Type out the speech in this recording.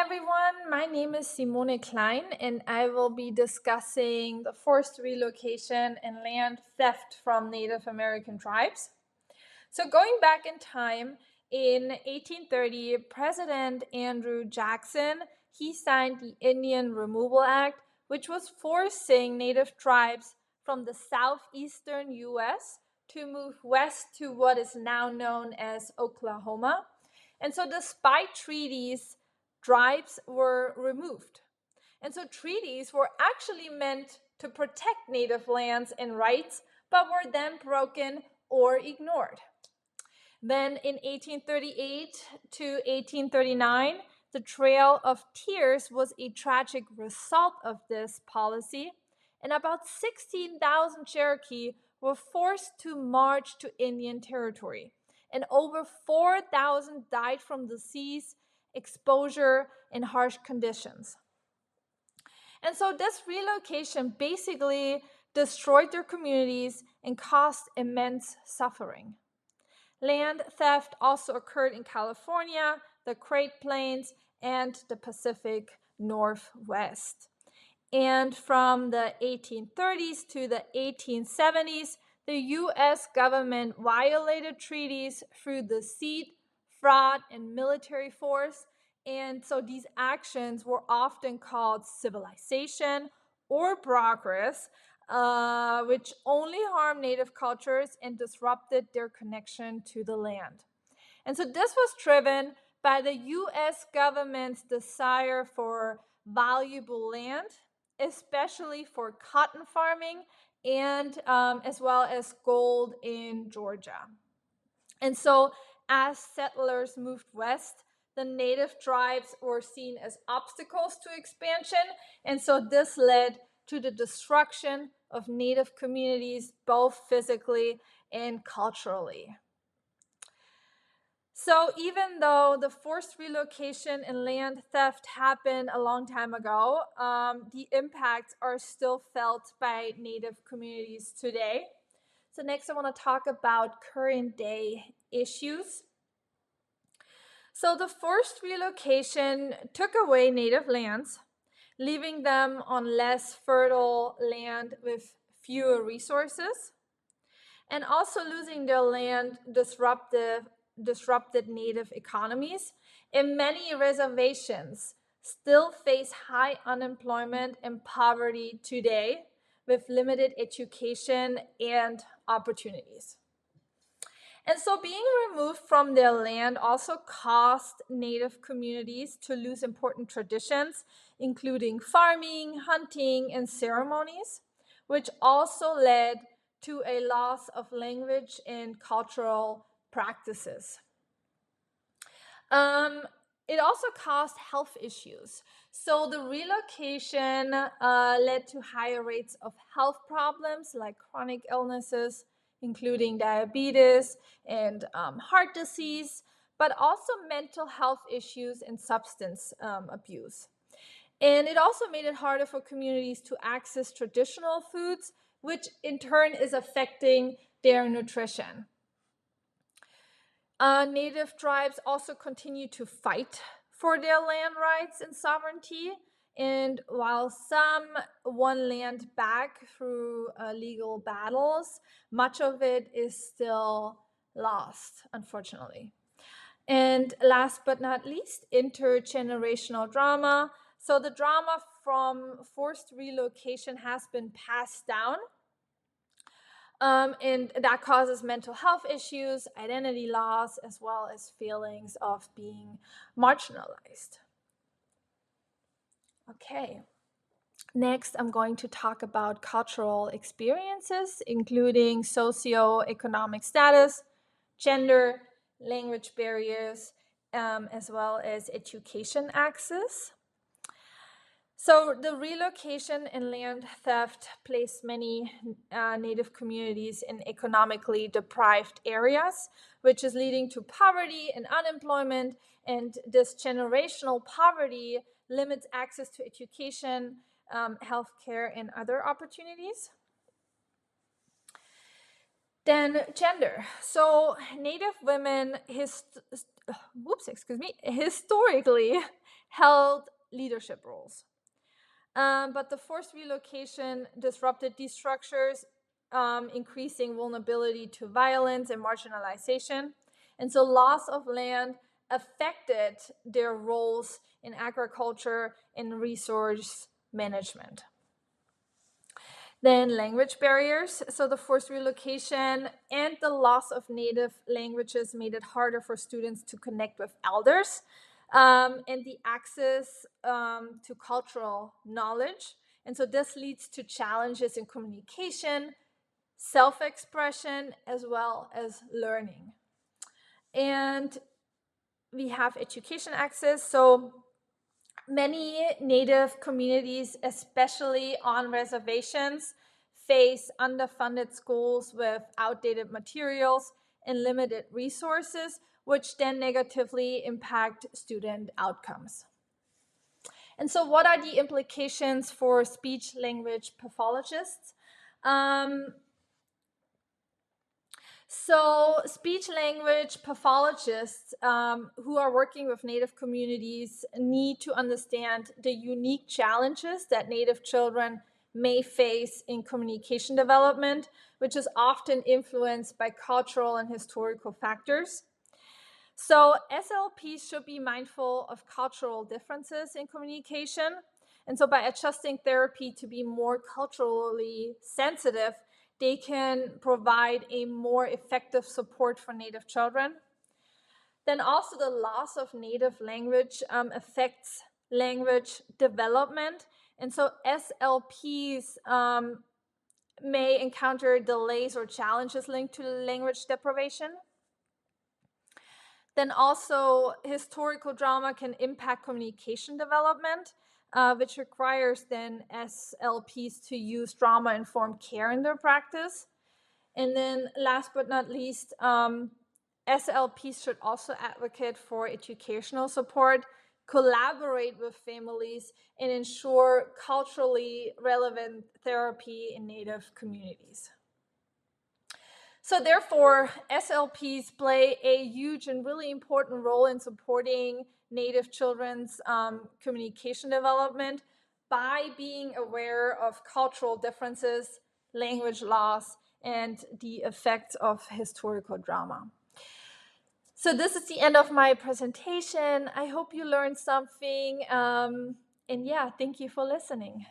everyone, my name is Simone Klein, and I will be discussing the forced relocation and land theft from Native American tribes. So, going back in time, in 1830, President Andrew Jackson, he signed the Indian Removal Act, which was forcing Native tribes from the southeastern U.S. to move west to what is now known as Oklahoma. And so, despite treaties, tribes were removed. And so, treaties were actually meant to protect Native lands and rights, but were then broken or ignored. Then in 1838 to 1839, the Trail of Tears was a tragic result of this policy, and about 16,000 Cherokee were forced to march to Indian territory, and over 4,000 died from disease, exposure, and harsh conditions. And so this relocation basically destroyed their communities and caused immense suffering. Land theft also occurred in California, the Great Plains, and the Pacific Northwest. And from the 1830s to the 1870s, the US government violated treaties through deceit, fraud, and military force. And so these actions were often called civilization or progress, which only harmed Native cultures and disrupted their connection to the land. And so this was driven by the US government's desire for valuable land, especially for cotton farming and as well as gold in Georgia. And so as settlers moved west, the Native tribes were seen as obstacles to expansion. And so this led to the destruction of Native communities, both physically and culturally. So even though the forced relocation and land theft happened a long time ago, the impacts are still felt by Native communities today. So next I want to talk about current day issues. So the forced relocation took away Native lands, leaving them on less fertile land with fewer resources, and also losing their land disrupted Native economies, and many reservations still face high unemployment and poverty today, with limited education and opportunities. And so being removed from their land also caused Native communities to lose important traditions, including farming, hunting, and ceremonies, which also led to a loss of language and cultural practices. It also caused health issues. So the relocation led to higher rates of health problems like chronic illnesses, including diabetes and heart disease, but also mental health issues and substance abuse. And it also made it harder for communities to access traditional foods, which in turn is affecting their nutrition. Native tribes also continue to fight for their land rights and sovereignty. And while some won land back through legal battles, much of it is still lost, unfortunately. And last but not least, intergenerational drama. So the drama from forced relocation has been passed down. And that causes mental health issues, identity loss, as well as feelings of being marginalized. Okay. Next, I'm going to talk about cultural experiences, including socioeconomic status, gender, language barriers, as well as education access. So the relocation and land theft placed many Native communities in economically deprived areas, which is leading to poverty and unemployment. And this generational poverty limits access to education, healthcare, and other opportunities. Then gender. So Native women historically held leadership roles. But the forced relocation disrupted these structures, increasing vulnerability to violence and marginalization. And so loss of land affected their roles in agriculture and resource management. Then language barriers. So the forced relocation and the loss of native languages made it harder for students to connect with elders, and the access to cultural knowledge. And so this leads to challenges in communication, self-expression, as well as learning. And we have education access. So many Native communities, especially on reservations, face underfunded schools with outdated materials and limited resources, which then negatively impact student outcomes. And so, what are the implications for speech language pathologists? So, speech language pathologists who are working with Native communities need to understand the unique challenges that Native children may face in communication development, which is often influenced by cultural and historical factors. So, SLPs should be mindful of cultural differences in communication. And so, by adjusting therapy to be more culturally sensitive, they can provide a more effective support for Native children. Then also the loss of native language affects language development. And so SLPs may encounter delays or challenges linked to language deprivation. Then also historical drama can impact communication development, which requires then SLPs to use trauma-informed care in their practice. And then last but not least, SLPs should also advocate for educational support, collaborate with families, and ensure culturally relevant therapy in Native communities. So therefore, SLPs play a huge and really important role in supporting Native children's communication development by being aware of cultural differences, language loss, and the effects of historical drama. So this is the end of my presentation. I hope you learned something. And yeah, thank you for listening.